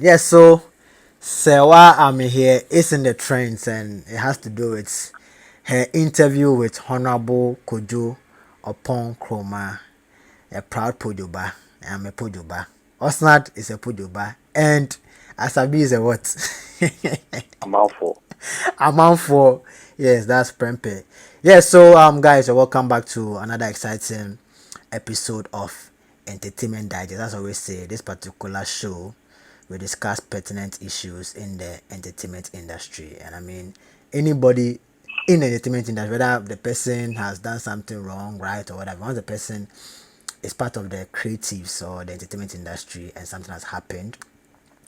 Yes, so Serwaa amihere is in the trends, and it has to do with her interview with Honorable Kojo oppong nkrumah, a proud Pojoba. I'm a Pojoba. Osnat is a Pojoba, and Asabi is a what? I'm out for. Amount for yes, that's Prempe. Yes, so guys, welcome back to another exciting episode of Entertainment Digest. As I always say, this particular show we discuss pertinent issues in the entertainment industry. And I mean anybody in the entertainment industry, whether the person has done something wrong, right, or whatever, once the person is part of the creatives or the entertainment industry and something has happened,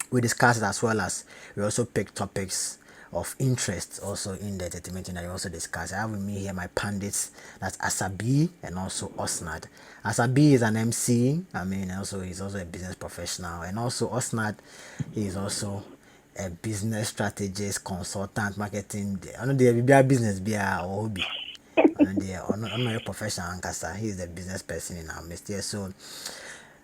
we discuss it, as well as we also pick topics of interest also in the entertainment and I also discuss. I have with me here my pundits, that's Asabi and also Osnad. Asabi is an MC, I mean also he's also a business professional, and also Osnad is also a business strategist, consultant, marketing. I know there will be a business be a hobby. And yeah, on a professional ankasa, he is the business person in our midst here. So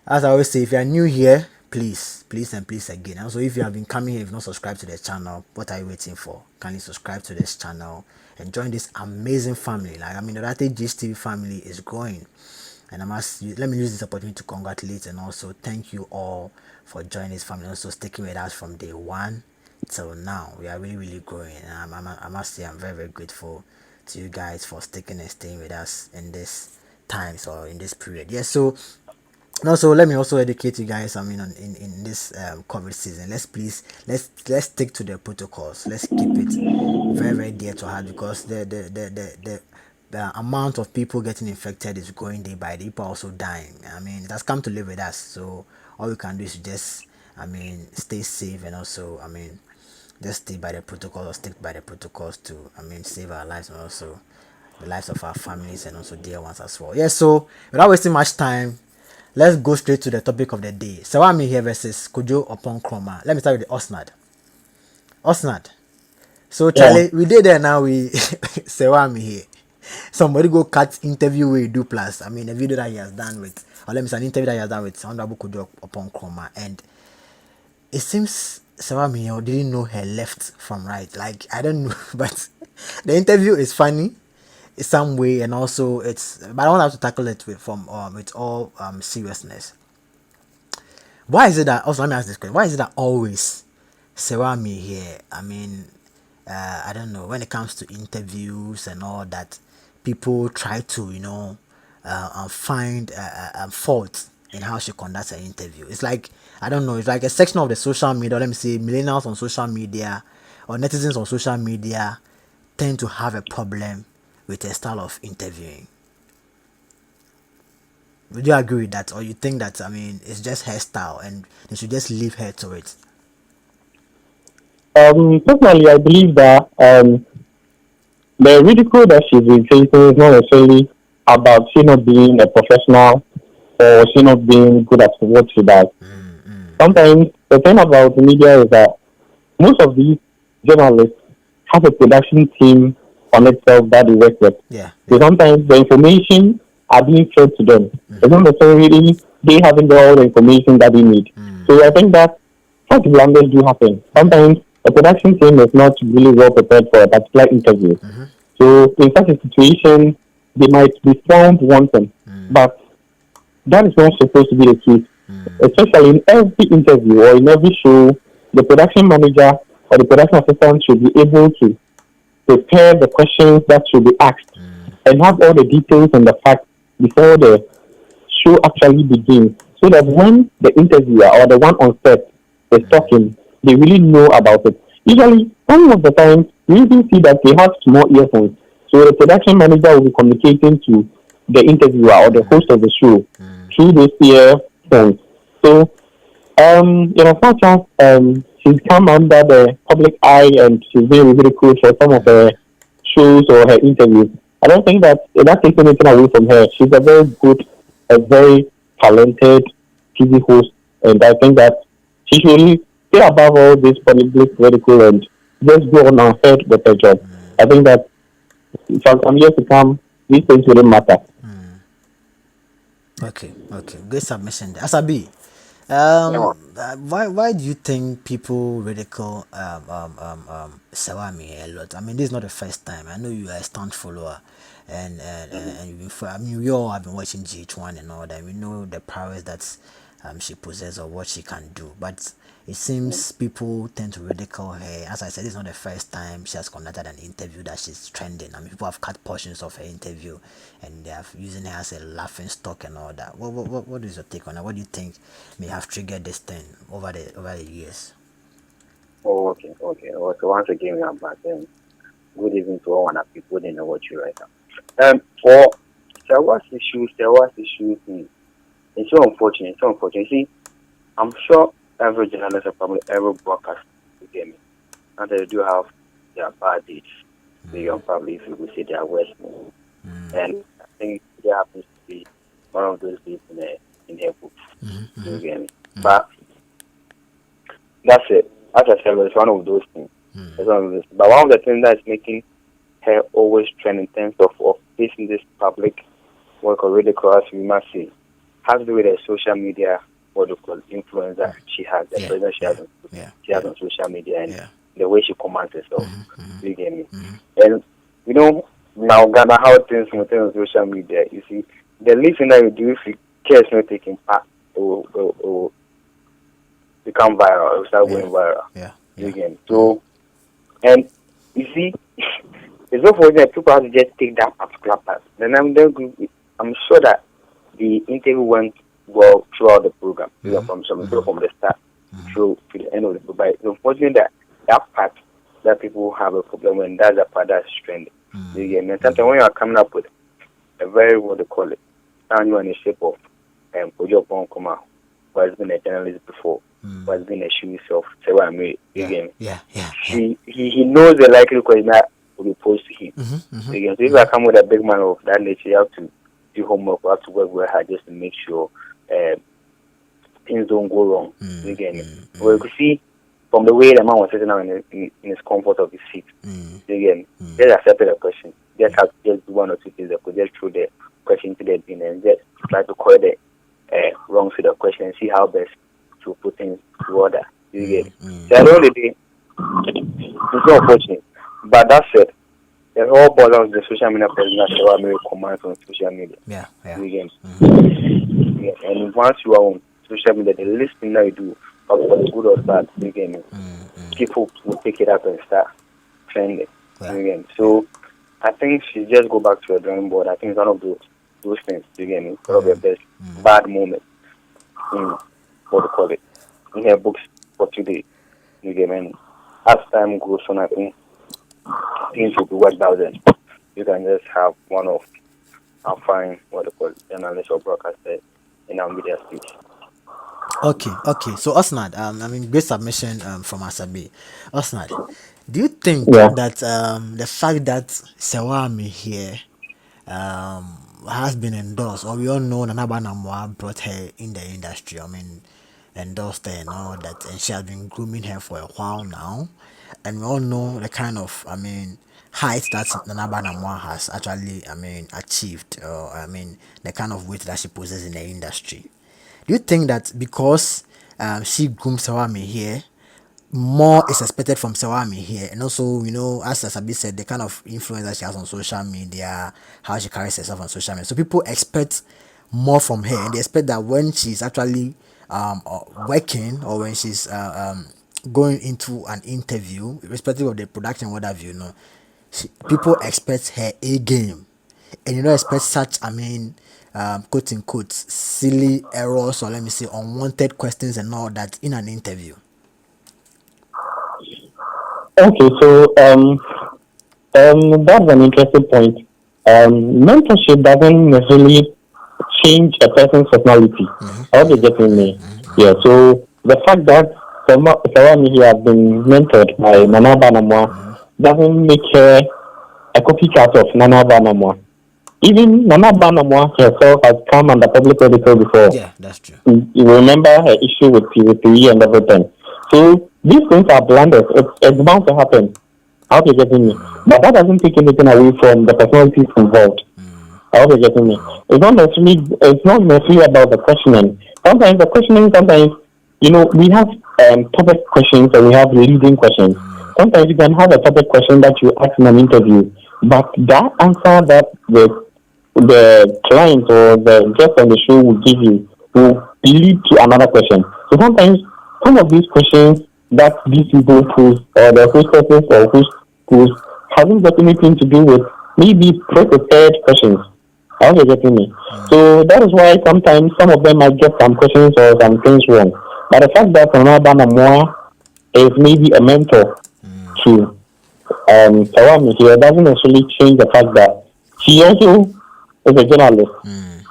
as I always say, if you are new here, please and please again. Also, if you have been coming here, if not subscribed to the channel, what are you waiting for? Can you subscribe to this channel and join this amazing family? Like I mean, the Rate TV family is growing, and let me use this opportunity to congratulate and also thank you all for joining this family. Also sticking with us from day one till now. We are really growing, and I must say I'm very grateful to you guys for sticking and staying with us in this times or in this period. Yes, so and also let me also educate you guys, I mean, in this COVID season, let's stick to the protocols. Let's keep it very dear to heart, because the amount of people getting infected is growing day by day. People are also dying. I mean, it has come to live with us, so all we can do is just, I mean, stay safe, and also, I mean, just stay by the protocols, or stick by the protocols to, I mean, save our lives and also the lives of our families and also dear ones as well. Yeah, so without wasting much time, let's go straight to the topic of the day. Serwaa amihere versus Kojo oppong nkrumah. Let me start with the Osnad. Osnad. So Yeah. Charlie, we did there now. We Serwaa amihere. Somebody go cut interview we do plus. I mean, a video that he has done with, or let me say, an interview that he has done with Honorable Kojo oppong nkrumah, and it seems Serwaa amihere didn't know her left from right. Like I don't know, but the interview is funny in some way, and also it's. But I don't have to tackle it with all seriousness. Why is it that, also let me ask this question, why is it that always Serwaa here, I mean, I don't know, when it comes to interviews and all that, people try to, find fault in how she conducts an interview. It's like, I don't know, it's like a section of the social media, or let me say millennials on social media or netizens on social media tend to have a problem with a style of interviewing. Would you agree with that, or you think that, I mean, it's just her style and they should just leave her to it? Personally, I believe that the ridicule that she's been facing is not necessarily about she not being a professional or she not being good at what she does. Sometimes the thing about the media is that most of these journalists have a production team on itself that they work with. Yeah, So yeah. sometimes the information are being fed to them. It's not necessarily they having all the information that they need. So I think that such blunders do happen. Sometimes a production team is not really well prepared for a particular interview. So in such a situation, they might be found wanting. But that is not supposed to be the case. Especially in every interview or in every show, the production manager or the production assistant should be able to prepare the questions that should be asked and have all the details and the facts before the show actually begins, so that when the interviewer or the one on set is talking, they really know about it. Usually, some of the time, we even see that they have small earphones. So the production manager will be communicating to the interviewer or the host of the show through those earphones. So, as much as she's come under the public eye and she's been ridiculed for some of her shows or her interviews, I don't think that takes anything away from her. She's a very good, a very talented TV host, and I think that she should really stay above all this public ridicule and just go on ahead with her job. I think that for some years to come, these things wouldn't matter. Okay, okay. Great submission there. Asabi, Yeah. Why do you think people ridicule Sawami a lot? I mean, this is not the first time. I know you are a staunch follower, and you've been, I mean, we all have been watching GH1 and all that. We know the prowess that she possesses or what she can do, but it seems people tend to ridicule her. As I said, it's not the first time she has conducted an interview that she's trending. I mean, people have cut portions of her interview and they are using her as a laughing stock and all that. What is your take on that? What do you think may have triggered this thing over the years? Oh, okay, okay. Oh, so once again, we are back. Good evening to all our people. They know what you right now. For Serwaa's issues, it's so unfortunate. It's so unfortunate. See, I'm sure every journalist or probably every broadcast will get me. And they do have their bad days. They are probably, if you would say, their worst. And I think there happens to be one of those days in her books. You get me? But that's it. As I said, it's one of those things. It's one of those. But one of the things that's making her always trend in terms of facing this public work or ridicule, as we must say, has to do with the social media, what we call influence that she has, the presence she has on social media, and the way she commands herself. You get me? And you know, now Ghana, how things maintain on social media, you see, the least thing that you do if you care is not taking part, it will become viral, it will start going viral. You get me? So, and you see, it's not for that people have to just take that particular part. I'm sure that the interview went well throughout the program, from the start through to the end of the program. But it's unfortunate that part that people have a problem when that's the part that's trending. You get me? And sometimes when you are coming up with a very, what they call it, sound you in the shape of Kojo oppong, who has been a journalist before, who has been a shoe of Serwaa amihere. You get me? He knows the likely question that will be posed to him. You get me? So if I come with a big man of that nature, you have to do homework, you have to work very hard just to make sure things don't go wrong. You get me? Well, you could see from the way the man was sitting down in his comfort of his seat. You get me? Just accepted the question. Just have to just do one or two things. They could just throw the question to the bin and just try to correct the wrong to the question and see how best to put things to order. You get me? So at the end of the day, it's not unfortunate. But that's it. The whole ball of the social media presence that Serwaa amihere commands on social media. You get me? And once you are on social media, the least thing that you do, whether good or bad, you get me? People will pick it up and start trending. You get me? So I think she just go back to her drawing board. I think it's one of those things, you get me? One of the best bad moments in what they call it in her books for today. You get me? And as time goes on, I think things will be worked out then. You can just have one of our fine what they call journalists or broadcasters in our media speech. Okay. So Osnad, I mean, great submission from Asabi. Osnad, do you think Yeah. that the fact that Sawami here has been endorsed, or we all know Nanaba Namwa brought her in the industry, I mean, endorsed her and all that, and she has been grooming her for a while now, and we all know the kind of, I mean, height that Nanaba Namwa has actually, I mean, achieved, or I mean, the kind of weight that she possesses in the industry. Do you think that because she groomed Sawami here, more is expected from Sawami here, and also, you know, as Asabi said, the kind of influence that she has on social media, how she carries herself on social media, so people expect more from her, and they expect that when she's actually working, or when she's going into an interview, irrespective of the production, what have you, know, people expect her A game, and you don't expect such, I mean, quote unquote, silly errors, or let me say unwanted questions and all that in an interview. Okay, so that's an interesting point. Mentorship doesn't necessarily change a person's personality. I hope you're getting me. Yeah, so the fact that Sawami here has been mentored by Nana Banamwa doesn't make her a copycat of Nana Banamwa. Even Nana Banamwa herself has come under public ridicule before. Yeah, that's true. You remember her issue with PVP and everything. So these things are blunders. It's bound to happen. I hope you're getting me. But that doesn't take anything away from the personalities involved. I hope you're getting me. It's not necessarily about the questioning. sometimes the questioning, sometimes, we have topic questions and we have leading questions. Sometimes you can have a topic question that you ask in an interview, but that answer that the client or the guest on the show will give you will lead to another question. So sometimes some of these questions that these people pose or the hostesses or host pose haven't got anything to do with maybe pre-prepared questions. How are you getting me? So that is why sometimes some of them might get some questions or some things wrong. But the fact that Sonaba Moa is maybe a mentor to Sawami here doesn't necessarily change the fact that she also is a journalist.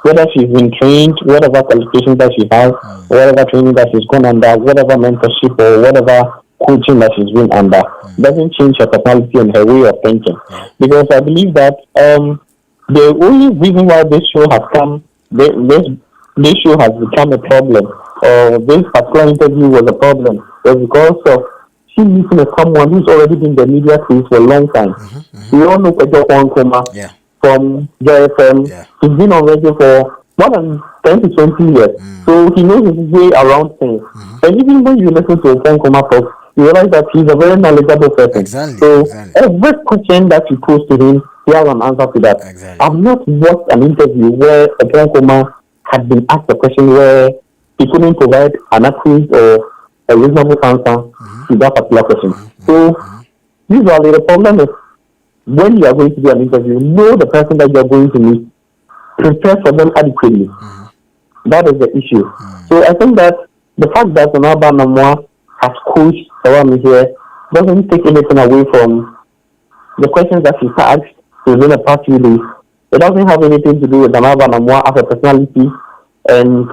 Whether she's been trained, whatever qualifications that she has, whatever training that she's gone under, whatever mentorship or whatever coaching that she's been under, doesn't change her personality and her way of thinking. Because I believe that the only reason why this show has come, this show has become a problem, or this particular interview was a problem, was because of she meeting with someone who's already been in the media space for a long time. We all know Kojo Yeah. from JFM. Yeah. He's been on radio for more than 10 to 20 years. So he knows his way around things. And even when you listen to Oppong talk, you realize that he's a very knowledgeable person. Exactly. So Exactly. every question that you pose to him, he has an answer to that. Exactly. I've not watched an interview where Oppong had been asked a question where he couldn't provide an accurate or a reasonable answer to that particular question. So usually the problem is when you are going to do an interview, know the person that you are going to meet, prepare for them adequately. That is the issue. So I think that the fact that Sonaba Namwa has coached Serwaa here doesn't take anything away from the questions that she's asked within the past few days. It doesn't have anything to do with Sonaba Namwa as a personality, and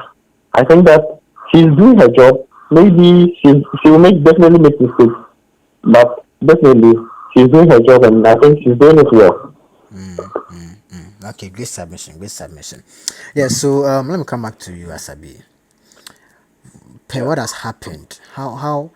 I think that she's doing her job. Maybe she will definitely make mistakes, but definitely she's doing her job, and I think she's doing it well. Okay, great submission, great submission. Yeah, so let me come back to you, Asabi. What has happened? How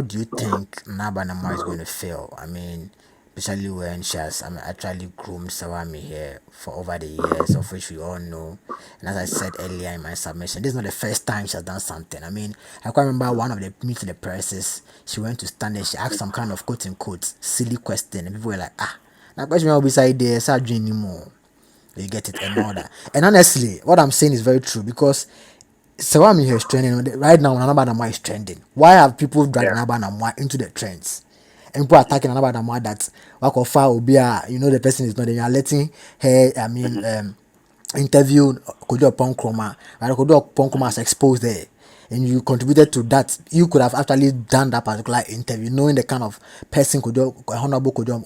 do you think Nabanama is going to fail? I mean, especially when she has actually groomed Sawami here for over the years, of which we all know. And as I said earlier in my submission, this is not the first time she has done something. I mean, I can remember one of the meeting the presses. She went to stand there. She asked some kind of quote unquote silly question, and people were like, that question will be beside there. Start doing anymore. You get it and all that. And honestly, what I'm saying is very true because Sewami here is trending right now. Nanaba Namwa is trending. Why have people dragged Nanaba Namwa into the trends? And people are attacking Nanaba Namwa that Wakofa Obia, the person is not there. You are letting her, interview Kojo Oppong, and Kojo Oppong has exposed there. And you contributed to that. You could have actually done that particular interview, knowing the kind of person Honorable Kojo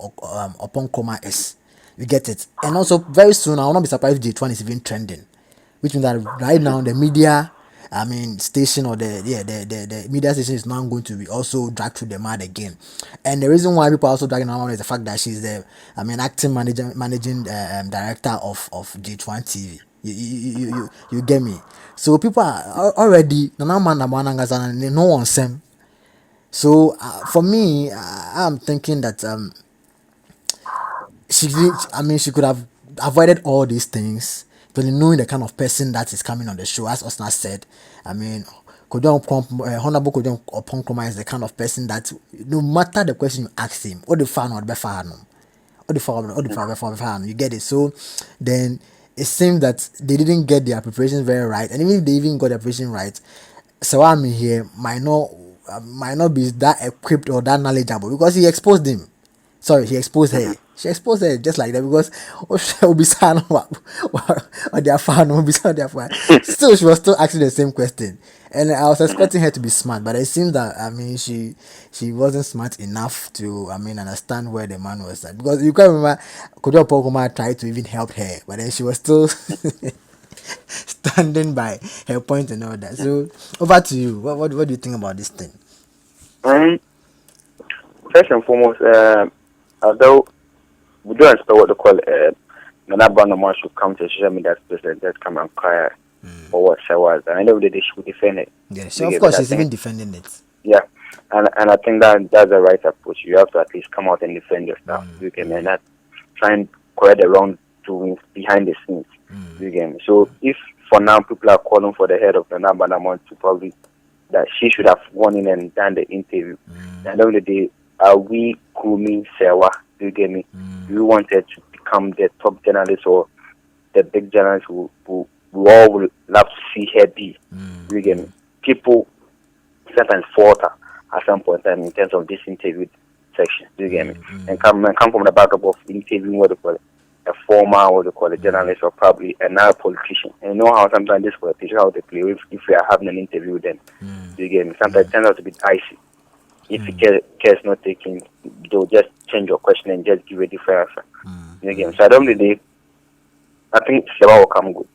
Oppong is. You get it. And also, very soon, I will not be surprised if J1 is even trending, which means that right now the media, station or the media station is now going to be also dragged through the mud again. And the reason why people are also dragging her around is the fact that she's the, acting managing director of J1 TV. You get me? So people are already no one sem. So for me, I'm thinking that she could have avoided all these things, but knowing the kind of person that is coming on the show. As Osna said, Honorable Kojo Oppong is the kind of person that no matter the question you ask him, or the fan or the fan, you get it. So then it seems that they didn't get their preparation very right, and even if they even got their preparation right, Sawami here might not be that equipped or that knowledgeable because he exposed him. Sorry, he exposed her. She exposed her just like that because or their fan. Still, she was still asking the same question, and I was expecting her to be smart, but it seems that she wasn't smart enough to understand where the man was at, because you can remember Kojo Pokoma tried to even help her, but then she was still standing by her point and all that. So over to you. What do you think about this thing? First and foremost, although we don't expect what they call Nana Banama should come to social media space and just come and cry for what she was. And I know that they should defend it. Yeah, so of course she's even defending it. Yeah, and I think that's the right approach. You have to at least come out and defend yourself. You can and not try and correct the wrong doings behind the scenes. You can. So if for now, people are calling for the head of the Nabanamon to probably that she should have gone in and done the interview. At the end of the day, are we grooming Serwaa? Do you get me? Do you want her to become the top journalist or the big journalist who we all would love to see her be? Do you get me? People sometimes falter at some point in time in terms of this interview section. Do you get me? And come from the background of interviewing what they call it, a former what they call it, journalist or probably another politician. And you know how sometimes this politician how they play if we are having an interview with them. Do you get me? Sometimes it turns out to be dicey. If you cares not taking, they'll just change your question and just give a different answer. You get me? So at the end of the day, I think Serwaa will come good.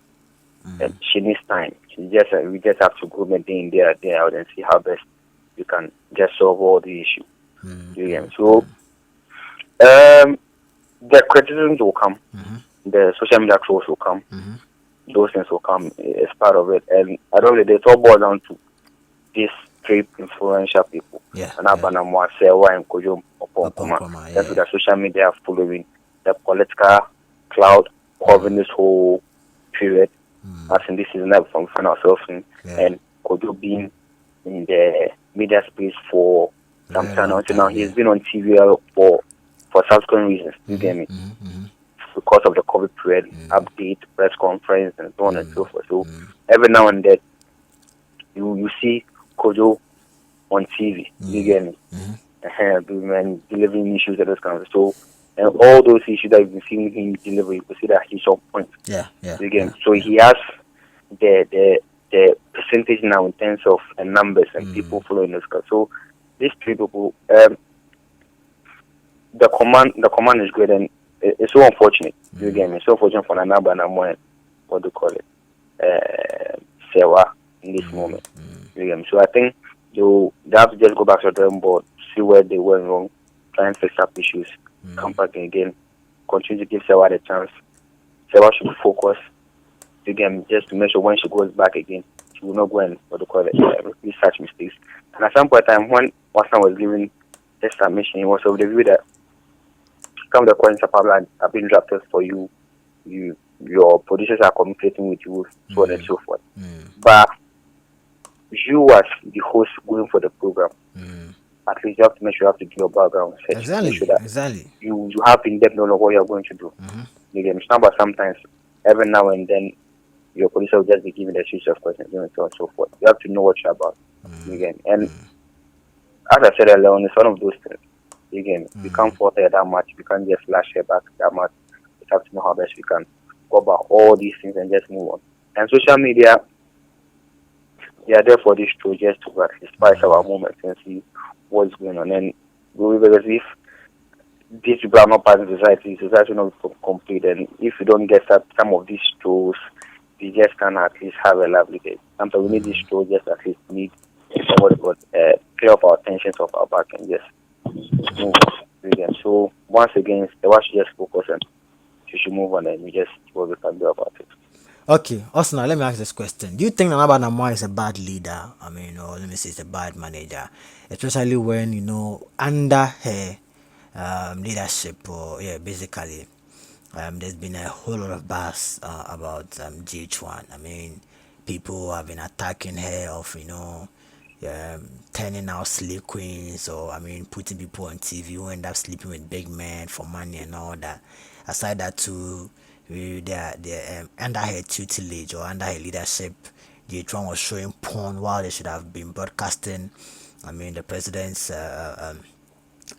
And she needs time. We just have to go day in, day out and see how best you can just solve all the issues. You get me? So the criticisms will come, the social media trolls will come, those things will come as part of it. And I don't really, it's all boiled down to these three influential people. Anabanamwa, Serwaa, and Kojo oppong. That's with the social media following the political cloud covering this whole period. As in this season that we find ourselves in, and Kojo being in the media space for some time until now. He's been on TV for subsequent reasons. You get me? Because of the COVID period, update, press conference, and so on and so forth. So every now and then, you see Kojo on TV. You get me? And delivering issues and those kind of stuff. So, and all those issues that you've been seeing him deliver, you can see that he's on point. You get me? So he has the percentage now in terms of numbers and people following this guy. So these three people, the command is great, and it's so unfortunate. You get me? It's so unfortunate for Nanaba and Amoy, what do you call it, Serwaa in this moment. You get me? So I think they have to just go back to the drawing board, see where they went wrong, try and fix up issues, come back again, continue to give Serwaa the chance. Serwaa should focus again, just to make sure when she goes back again, she will not go and what do you call it, repeat such mistakes. And at some point in time, when Watson was giving this submission, he was of the view that some of the questions have been drafted for you, your producers are communicating with you, so on and so forth. But you as the host going for the program, at least you have to make sure you have to do your background search. Exactly. Sure that you have in-depth knowledge of what you're going to do. You get me? But sometimes, every now and then, your producer will just be giving a series of questions and so on and so forth. You have to know what you're about. You get me? And as I said earlier on, it's one of those things. You get me? We can't fault her that much. We can't just flash her back that much. We have to know how best we can go about all these things and just move on. And social media, they are there for this show just to spice our moments and see what's going on. And because if these people are not part of society will not be complete. And if you don't get some of these shows, we just can at least have a lovely day. Sometimes we need this show just at least need clear up our tensions of our back and just move on. So once again, the watch just focus and you should move on and we just what we can do about it. Okay, also now let me ask this question. Do you think Nanaba Namwa is a bad leader? I mean, or let me say it's a bad manager, especially when under her leadership, or basically, there's been a whole lot of buzz about GH1. I mean, people have been attacking her of turning out slave queens, or I mean, putting people on TV who end up sleeping with big men for money and all that. Aside that, too, they're under her tutelage or under her leadership, GH1 was showing porn while they should have been broadcasting. I mean, the president's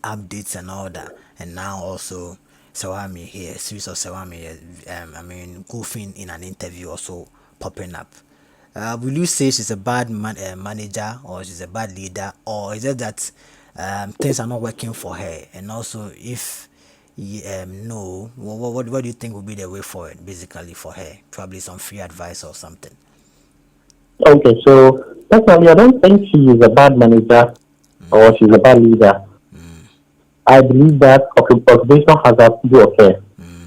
updates and all that, and now also Serwaa here, series of Serwaa here, I mean, goofing in an interview also popping up. Will you say she's a bad manager, or she's a bad leader, or is it that things are not working for her? And also, if no, what do you think will be the way forward, basically, for her? Probably some free advice or something. Okay, so personally, I don't think she is a bad manager or she's a bad leader. I believe that occupational hazard will be okay.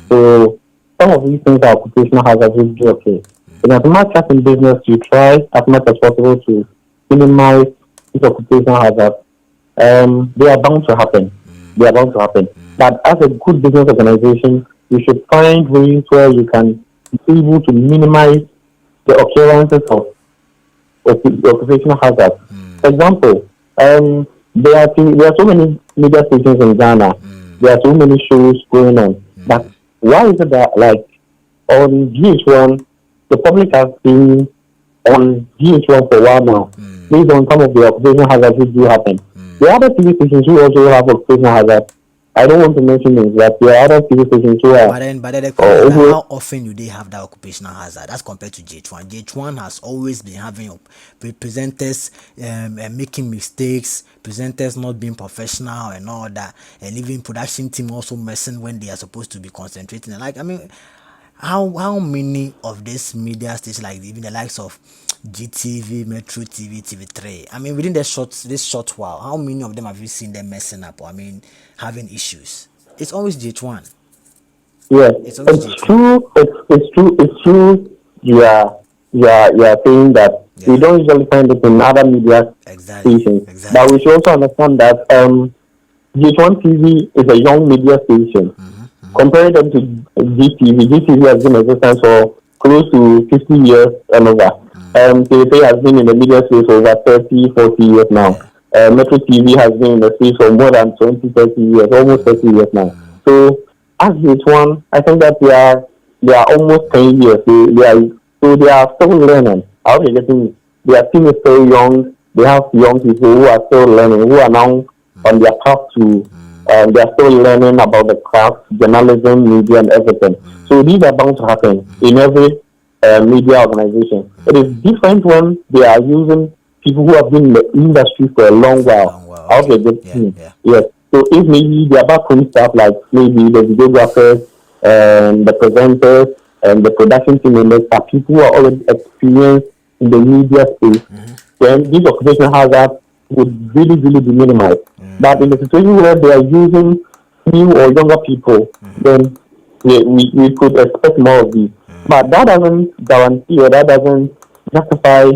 So some of these things are occupational hazard will be okay. And as much as in business, you try as much as possible to minimize this occupational hazard. They are bound to happen. They are bound to happen. But as a good business organization, you should find ways where you can be able to minimize the occurrences of occupational hazards. For example, there are so many media stations in Ghana. There are so many shows going on. But why is it that like on GH1, the public has been on GH1 for a while now, based on some of the occupational hazards which do happen. There are other TV stations who also have occupational hazards. I don't want to mention names, but there are other TV stations who are But then the question is that over. how often do they have that occupational hazard as compared to GH1? GH1 has always been having presenters making mistakes, presenters not being professional and all that, and even production team also messing when they are supposed to be concentrating. And like, I mean, how many of these media stations, like even the likes of GTV, Metro TV, TV3, I mean, within this short while, how many of them have you seen them messing up, or I mean, having issues? It's always GH1. Yes, It's always it's GH1. true. It's true. It's true. You are saying that we Yeah, don't usually find it in other media exactly, stations, but we exactly. should also understand that GH1 TV is a young media station. Comparing them to GTV, GTV has been in existence for close to 50 years and over. TV has been in the media space for over 30, 40 years now. Yeah. Metro TV has been in the space for more than 20, 30 years, almost 30 years now. So, as GH1, I think that they are almost 10 years. They are still learning. How they getting their team is still young. They have young people who are still learning, who are now on their path to they are still learning about the craft, journalism, media, and everything. So these are bound to happen in every media organization. It is different when they are using people who have been in the industry for a long For a while. long while. How they Okay. get Yeah, in. yeah. Yes. So if maybe they are background staff like maybe the videographers, the presenters, and the production team members are people who are already experienced in the media space, then this occupation hazard would really, really be minimized. But in the situation where they are using new or younger people, then we could expect more of these. But that doesn't guarantee or that doesn't justify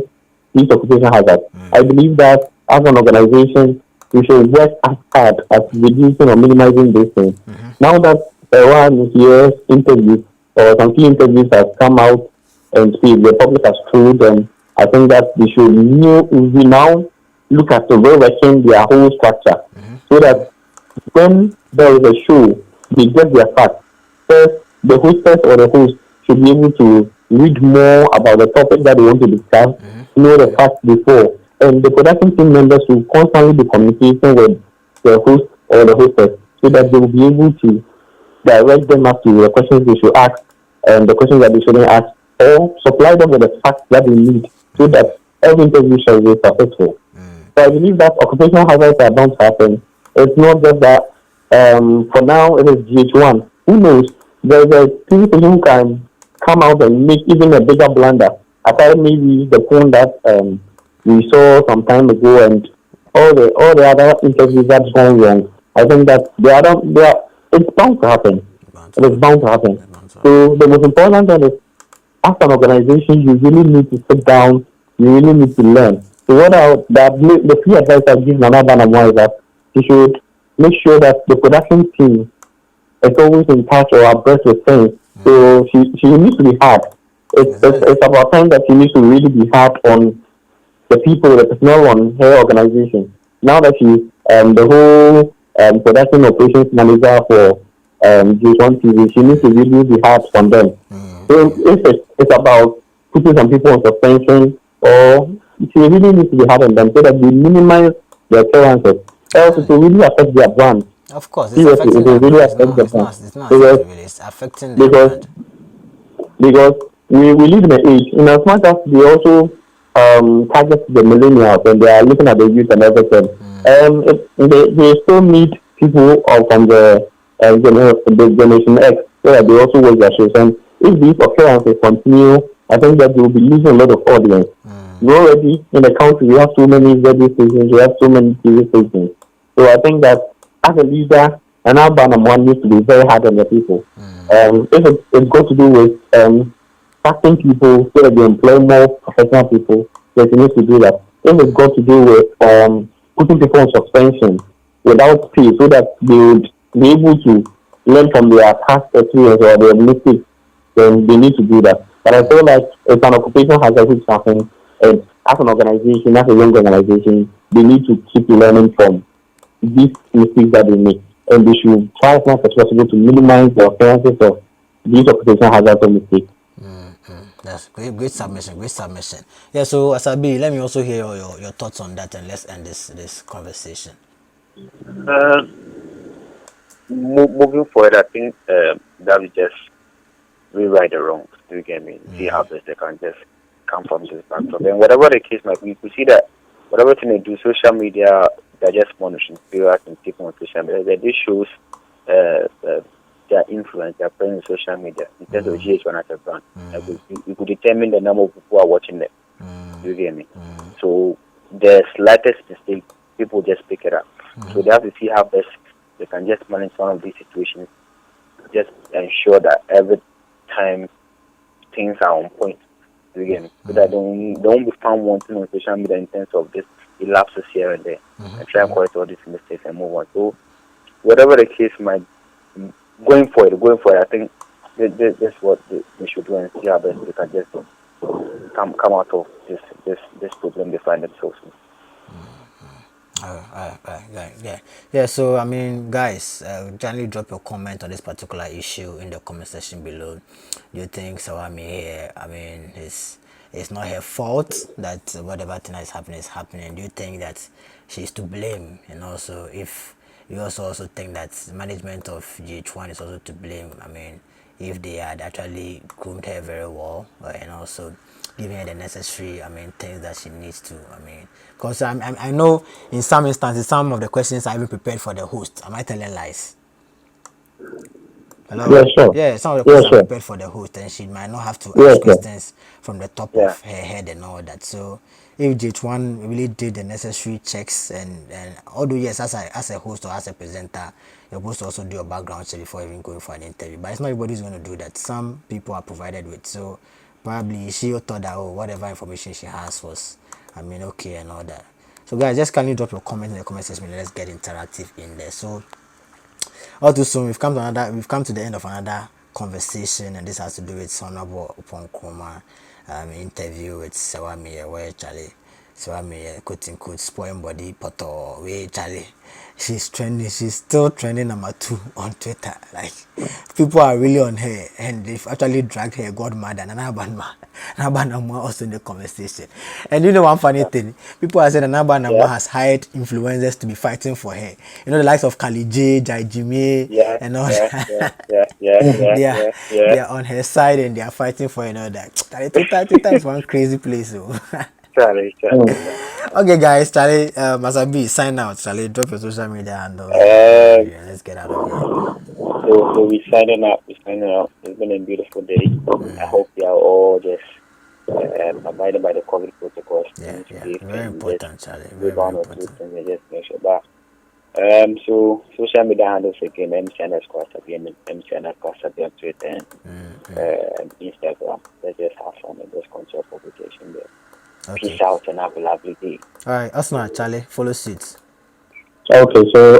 these occupation hazards. I believe that as an organization, we should work as hard as reducing or minimizing these things. Now that one here's interviews or some key interviews have come out and speak, the public has told them, I think that we now look at the reworking their whole structure so that when there is a show, they get their facts. First, the hostess or the host should be able to read more about the topic that they want to discuss, know the facts before, and the production team members will constantly be communicating with the host or the hostess so that they will be able to direct them as to the questions they should ask and the questions that they shouldn't ask, or supply them with the facts that they need so that every interview shall be successful. So I believe that occupational hazards are bound to happen. It's not just that for now it is GH1. Who knows? There's a people who can come out and make even a bigger blunder. Aside maybe the phone that we saw some time ago and all the other interviews that's gone wrong. I think that it's bound to happen. Bound to It is happen. bound to happen. Bound to happen. So the most important thing is as an organization, you really need to sit down, you really need to learn. So the free advice I give Nana Banamwa is that you should make sure that the production team is always in touch or abreast with things. So she needs to be hard. Exactly. It's about time that she needs to really be hard on the people, the personnel on her organization. Now that she's the whole production operations manager for J1 TV, she needs to really be hard on them. So if it's about putting some people on suspension, or she really needs to be hard on them so that we minimize their occurrences. Else it will really affect their brand. Of course, it's Seriously, it affecting will their really brand. It's affect not. the It's brand. not. It's not as if Because it really is affecting their because brand. because we live in an age, in as much as we also target the millennials and they are looking at the youth and everything, they still need people from the generation X so that they also watch their shows. And if these occurrences continue, I think that they will be losing a lot of audience. We already in the country we have so many radio stations, we have so many TV stations. So I think that as a leader, an urban one needs to be very hard on the people. If it's got to do with taxing people so that they employ more professional people, then you need to do that. If it's got to do with putting people on suspension without pay so that they would be able to learn from their past experience or their mistakes, then they need to do that. But I feel like it's an occupational hazard which happens, and as an organization, as a young organization, they need to keep learning from these mistakes that they make, and they should try as much as possible to minimize the occurrences of these occupational hazards or mistakes. That's great, great submission, great submission. Yeah, so Asabi, let me also hear your thoughts on that and let's end this conversation. Uh, Moving forward, I think that we just rewrite the wrongs. Do you get me? See how best they can just come from this backdrop. And whatever the case might be, we see that whatever thing they do, social media, they're just monitoring people and people on social media. This shows their influence, their presence in social media in terms of GH1 as a brand. Like we could determine the number of people who are watching them. Do you get me? So the slightest mistake, people just pick it up. So they have to see how best they can just manage one of these situations, just ensure that every time things are on point. Again, so that they won't be found wanting on social media in terms of this elapses here and there, and try and correct all these mistakes and move on. So, whatever the case might, going forward, I think that's what we should do and see how best they can just come out of this problem they find themselves in. Yeah. So I mean, guys, generally drop your comment on this particular issue in the comment section below. Do you think Serwaa here? I mean, it's not her fault that whatever thing is happening. Do you think that she's to blame? And also, if you also think that management of GH1 is also to blame. I mean, if they had actually groomed her very well, and also giving her the necessary, I mean, things that she needs to, I mean, because I know in some instances, some of the questions are even prepared for the host. Am I telling lies? Hello? Yeah, sure. Yeah, some of the Yeah, questions are sure. prepared for the host, and she might not have to Yeah, ask sure. questions from the top Yeah, of her head and all that. So, if GH1 really did the necessary checks, and although yes, as a host or as a presenter, you're supposed to also do a background check before even going for an interview. But it's not everybody's going to do that. Some people are provided with. So, probably she thought that, oh, whatever information she has was, I mean, okay and all that. So, guys, just kindly drop your comment in the comment section. Let's get interactive in there. So, all too soon, we've come to the end of another conversation, and this has to do with Honorable Oppong interview with Serwaa where Charlie Serwaa quote unquote spoiling body poto where Charlie she's trending, she's still trending number 2 on Twitter. Like, people are really on her, and they've actually dragged her godmother Nanabanama also in the conversation. And you know one funny thing, people are saying Nanabanama yeah, has hired influencers to be fighting for her. You know, the likes of Kali J, Jai Jimmy, yeah, and all yeah, yeah, that. yeah, yeah, yeah, they are yeah, yeah. they are on her side and they are fighting for her and all that. Twitter is one crazy place. So. Charlie, Charlie, Mm. Charlie. Okay, guys, Charlie, Masabi, sign out. Charlie, drop your social media handles and Um, yeah, let's get out of here. so we signing up. We signing out. It's been a beautiful day. I hope you are all just abiding by the COVID protocols, Yeah, staying yeah, safe, very and just important, Charlie, do very, very one or two important. things and just make sure that. So social media handles again: MC_Sabi and MC_Sabi on Twitter and Instagram. Let's just have fun and just control publication there. Okay. Peace out and have a lovely day. All right, Asma, Charlie, follow suit. Okay, so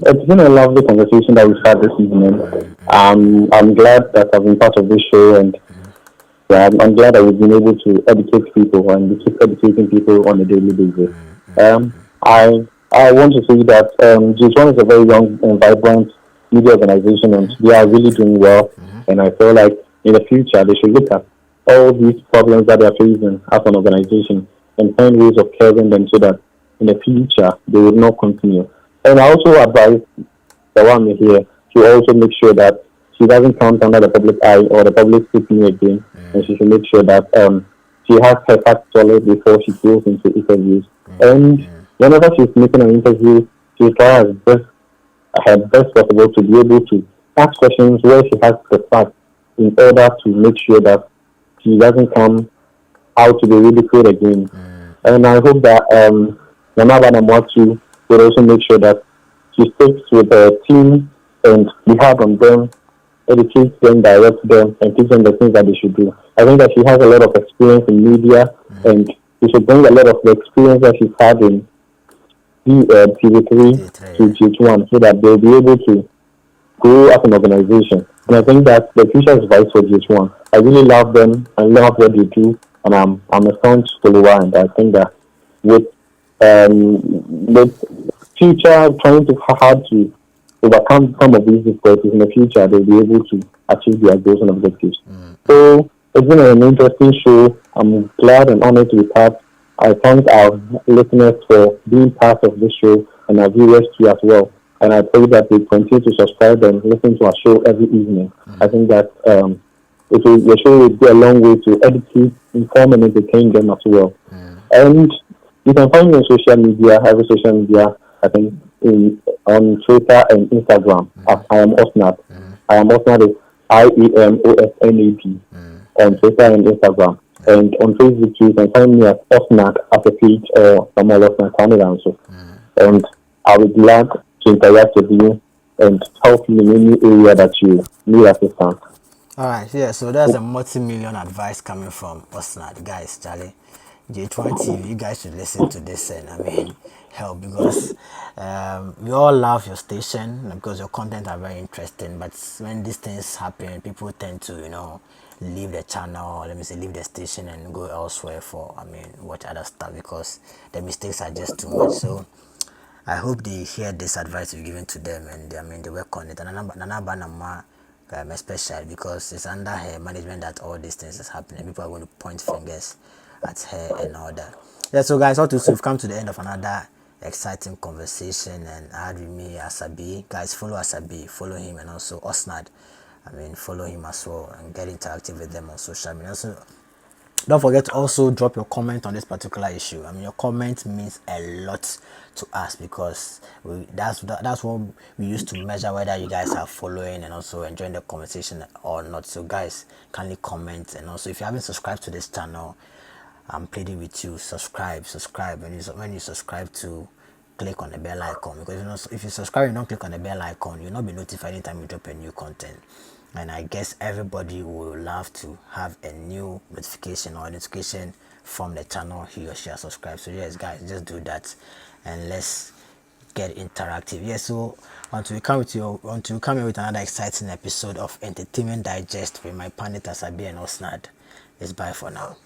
it's been a lovely conversation that we've had this evening. I'm glad that I've been part of this show, and yeah, I'm glad that we've been able to educate people and we keep educating people on a daily basis. Um, I want to say that G1 is a very young and vibrant media organization, and they are really doing well. And I feel like in the future they should look at all these problems that they are facing as an organization and find ways of curbing them so that in the future they will not continue. And I also advise the one here to also make sure that she doesn't come under the public eye or the public scrutiny again, and she should make sure that she has her facts solid before she goes into interviews. And whenever she's making an interview, she tries her best possible to be able to ask questions where she has the facts in order to make sure that she doesn't come out to be ridiculed again. And I hope that Yamaba Namwatu will also make sure that she sticks with her team and be hard on them, educate them, direct them, and teach them the things that they should do. I think that she has a lot of experience in media, and she should bring a lot of the experience that she's had in TV3 to Yeah. GH1 so that they'll be able to grow as an organization. And I think that the future is bright for GH1. I really love them. I love what they do, and I'm a staunch follower. And I think that with with future trying to hard to overcome some of these difficulties in the future, they'll be able to achieve their goals and objectives. So it's been an interesting show. I'm glad and honored to be part. I thank our listeners for being part of this show and our viewers too as well. And I pray that they continue to subscribe and listen to our show every evening. I think that the show will go a long way to educate, inform, and entertain them as well. And you can find me on social media, every social media, I think, on Twitter and Instagram. As I am Osnat. I am Osnat is IEMOSNAD on Twitter and Instagram. And on Facebook, you can find me at Osnat as a page or Samuel Osnat Canada also. And I would be glad to interact with you and help you in any area that you need assistance. All right, yeah. So that's a multi-million advice coming from Osnad, guys. Charlie, J1 TV, you guys should listen to this and help because we all love your station because your content are very interesting. But when these things happen, people tend to leave the channel, or let me say leave the station and go elsewhere for watch other stuff because the mistakes are just too much. So I hope they hear this advice you've given to them and they work on it. And Nana Banama, especially because it's under her management that all these things is happening. People are going to point fingers at her and all that. Yeah, so guys, also we've come to the end of another exciting conversation, and I had with me Asabi. Guys, follow Asabi, follow him, and also Osnad. Follow him as well and get interactive with them on social media. Also, don't forget to also drop your comment on this particular issue. Your comment means a lot to us because that's what we use to measure whether you guys are following and also enjoying the conversation or not. So guys, kindly comment, and also if you haven't subscribed to this channel, I'm pleading with you, subscribe. When you subscribe, to click on the bell icon, because if you subscribe and don't click on the bell icon, you'll not be notified anytime you drop a new content. And I guess everybody will love to have a new notification or a notification from the channel he or she has subscribed. So yes guys, just do that and let's get interactive. Yes, so until we come here with another exciting episode of Entertainment Digest with my panel Asabi and Osnad, it's bye for now.